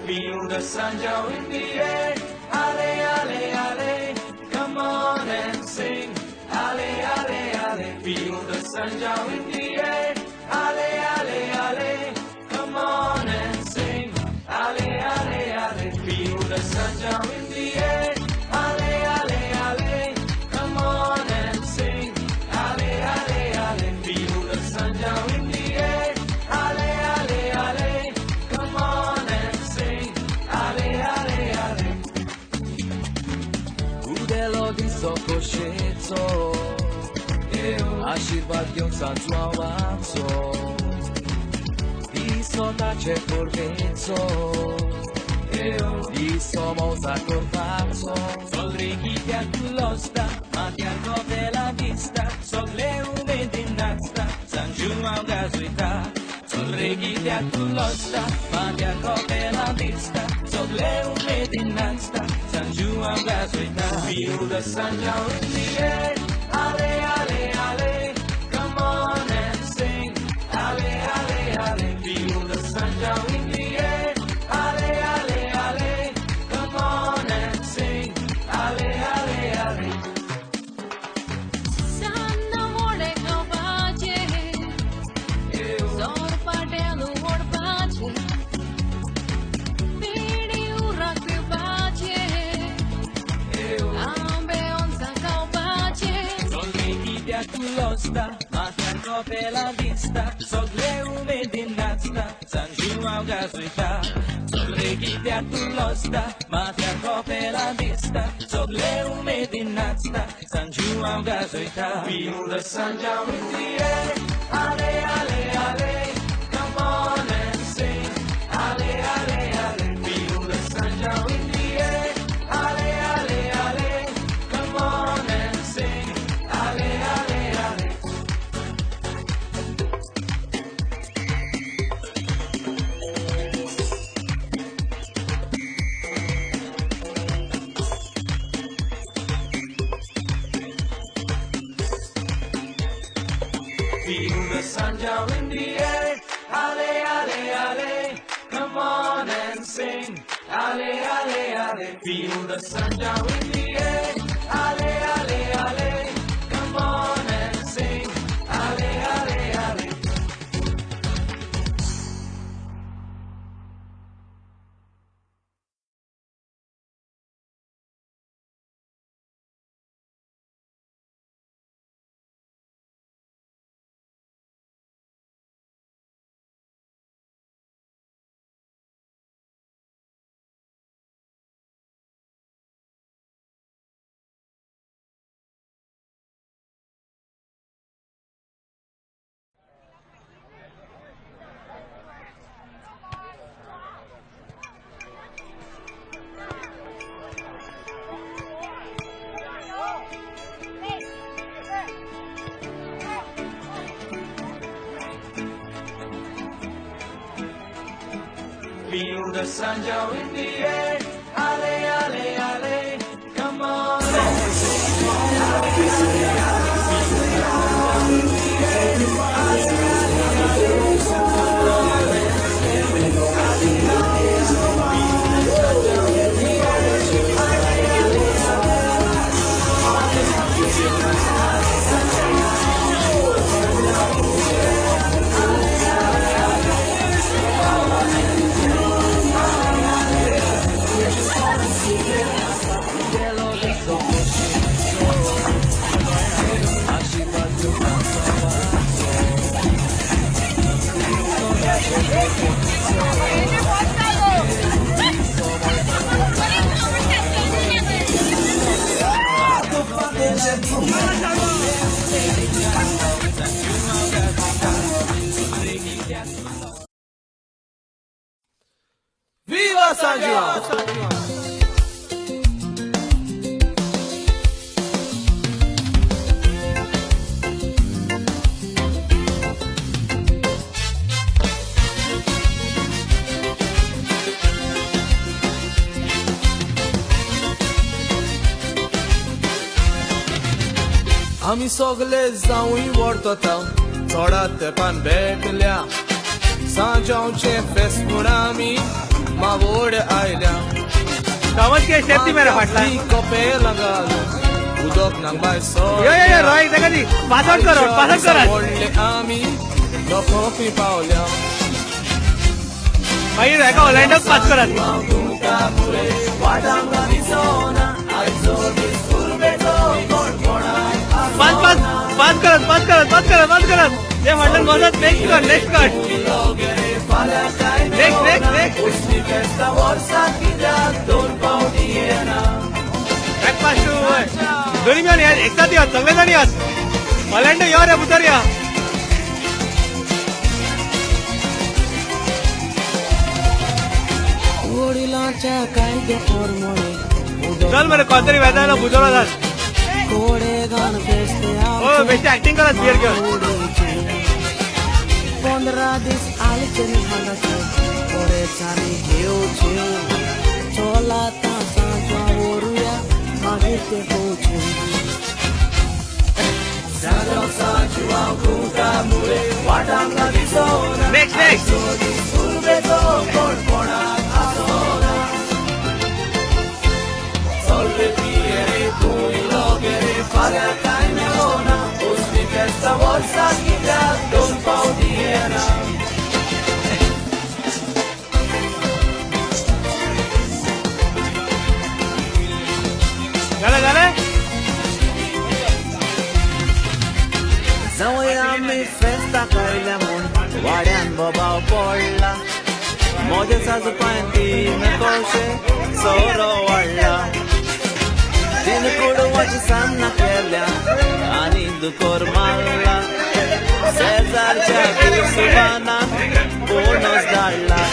Feel the sunshine in the air. Ale, ale, ale. Come on and sing. Ale, ale, ale. Feel the sunshine in the air. Ale, ale, ale. Come on and sing. Ale, ale, ale. Feel the sunshine in the air. Ale, ale, ale. Come on and sing. Ale, ale, ale. Feel the sunshine in the air. Ale, ale, ale. Come on and sing. Ale, ale, ale. Udelo di sokosheto. Ashirvad yon santuawato. Isotace corvezzo. Somos acordazzo. Sol rigiti a culosta, ma ti arcote la vista. Sol le umedinasta, San Giuan gazuita. Sol rigiti a culosta, ma ti arcote la vista. Sol le umedinasta, San Giuan gazuita. Feel the sunshine in the air. Ale, ale, ale. Come on and sing. Ale, ale, ale. Feel the sunshine in the air. Ale, ale, ale. Come on and sing. Ale, ale, ale. Sanna mole kapache, zor padelu orpache, pidi urak pache, ambe onza kapache. Sol rigiti a culosta, ma ti arcope la vista. Sol le umedinasta, San Giuan gazuita. Sol rigiti a culosta, ma ti arcope la vista. Sol le umedinasta, San Giuan gazuita. Feel the sunshine in the air. Ale, ale, ale. Come on and sing. Ale, ale, ale. Feel the sunshine in the air. Ale, ale, ale. Come on and sing. Ale, ale, ale. Feel the sunshine in the air. Ale, ale, ale. Come on and sing. Ale, ale, ale. Feel the sunshine in the air. Ale, ale, ale. Come on and sing. Ale, ale, ale. Feel the sunshine in the air. Ale, ale, ale. Come on and sing. Viva San Giuan! आम्ही सगळे जाऊन वरता चढात ते पान भेटल्या सांजावचे फेस्त म्हूण आमी मावोड आयल्या समज की शेती मेरा फाटला कपेला घालून उदक नांगबाय सो यो यो यो रोहित देखा दी पासवर्ड करो व्हडले आमी लोकोपी पावल्या मागीर हेका ऑलँडाक पास करात पास करत जे म्हणलं मदत नेक्स्ट कर नेक्स्ट दोन्ही मिळून या एकसाथ या सगळे जण या ऑलँडो या रे बुतर या वडिलांच्या कायद्या प्रमाणे चल बरं कोणतरी वेदायला बुजवला जात कोडे घाल फेसते हो बेस्ट ऍक्टिंग करत बिअर घेऊन 15 दीस आलचे हांगाचे कोडे चाली घेवचे चोला तासांच्या वरुया मागीर ते पोवचे नेक्स्ट झालं जवळ आम्ही फेस्ता कायल्या म्हूण वाड्यान बोबाव पडला मोजे साजू पांय तीन कौशे सोरो वाडला तीन कुडवाची सामना केल्या आनी दुकोर मारला शेजारच्या सुबाना बोनस धाडला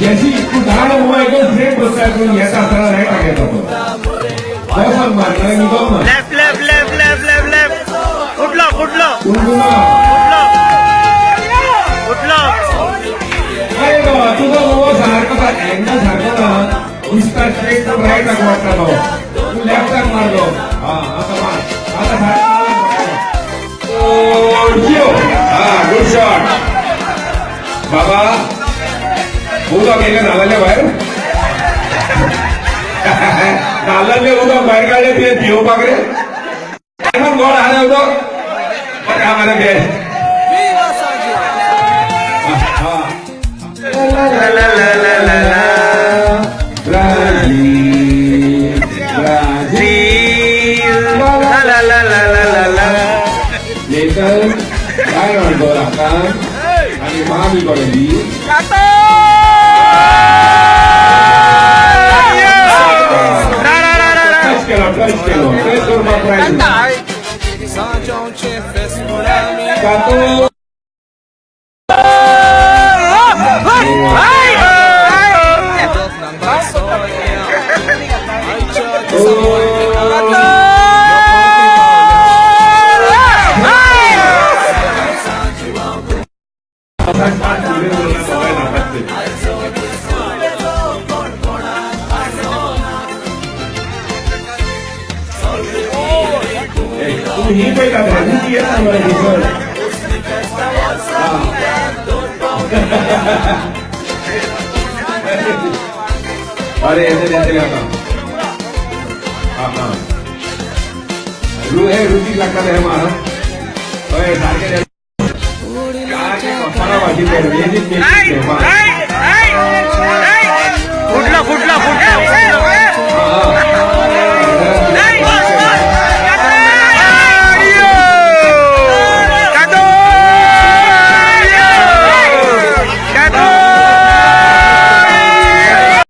जैसी उदाहरण हुआ है कि फ्रेंड होता है तो ऐसा तरह राइट आ गया था बहुत मारना है निकल ना लेफ्ट उठलो उठलो अरे बाबा तुझा वो सारखा एंगल सारखा ना उसका स्ट्रेट टू राइट आ वाटला तो तू लेफ्ट टर्न मार दो हां आता मार आता सारखा ओ यो हां गुड शॉट बाबा उगा गेले नाल्याच्या बाहेर नाल्यातले उगा बाहेर काढले ते पिवपाक रे मग गोड आले उदक आम्हाला best Viva Sanjiwa Later, I don't go आणि मामी कॉलेजी Sanjiwa tinha festa por mim Cato ही कोई का नहीं किया था मेरे सर अरे ऐसे जैसे लगा हाँ रुचि लगता है हमारा अरे सारे क्या क्या भाजी कर रही है